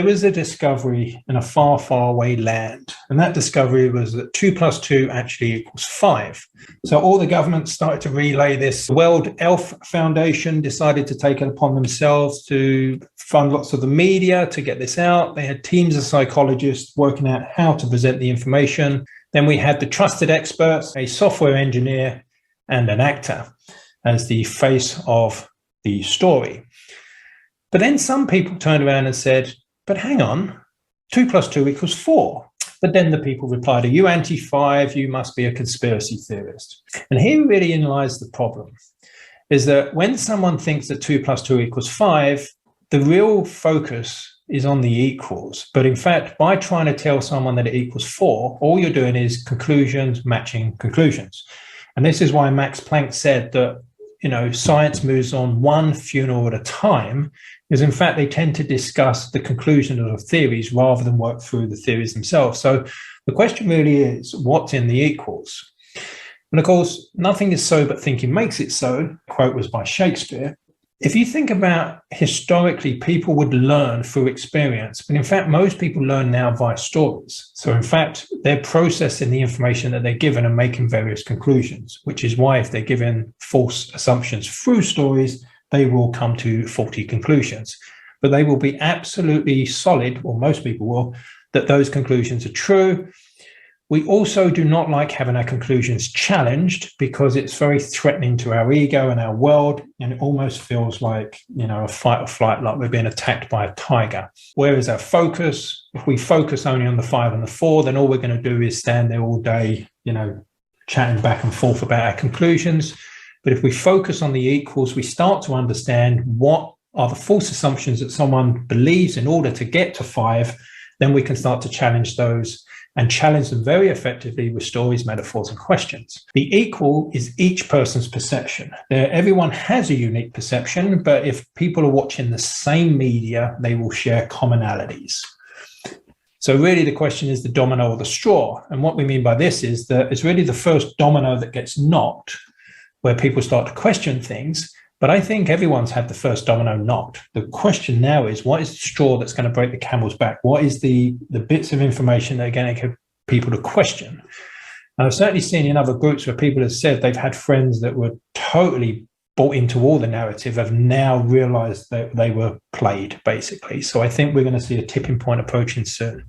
There was a discovery in a far, far away land, and that discovery was that 2 plus 2 actually equals 5. So all the governments started to relay this. The World Health Foundation decided to take it upon themselves to fund lots of the media to get this out. They had teams of psychologists working out how to present the information. Then we had the trusted experts, a software engineer, and an actor as the face of the story. But then some people turned around and said, but hang on, 2 plus 2 equals 4. But then the people replied, are you anti-5? You must be a conspiracy theorist. And here really lies the problem, is that when someone thinks that 2 plus 2 equals 5, the real focus is on the equals. But in fact, by trying to tell someone that it equals 4, all you're doing is conclusions matching conclusions. And this is why Max Planck said that, science moves on one funeral at a time, because in fact, they tend to discuss the conclusion of theories rather than work through the theories themselves. So the question really is, what's in the equals? And of course, nothing is so but thinking makes it so. The quote was by Shakespeare. If you think about historically, people would learn through experience, but in fact, most people learn now via stories. So in fact, they're processing the information that they're given and making various conclusions, which is why if they're given false assumptions through stories, they will come to faulty conclusions. But they will be absolutely solid, or most people will, that those conclusions are true. We also do not like having our conclusions challenged because it's very threatening to our ego and our world, and it almost feels like, a fight or flight, like we're being attacked by a tiger. Whereas our focus, if we focus only on the 5 and the 4, then all we're going to do is stand there all day, chatting back and forth about our conclusions. But if we focus on the equals, we start to understand what are the false assumptions that someone believes in order to get to 5, then we can start to challenge those and challenge them very effectively with stories, metaphors, and questions. The equal is each person's perception. Everyone has a unique perception, but if people are watching the same media, they will share commonalities. So really the question is the domino or the straw. And what we mean by this is that it's really the first domino that gets knocked where people start to question things. But I think everyone's had the first domino knocked. The question now is, what is the straw that's going to break the camel's back? What is the bits of information that are going to get people to question? And I've certainly seen in other groups where people have said they've had friends that were totally bought into all the narrative have now realized that they were played, basically. So I think we're going to see a tipping point approaching soon.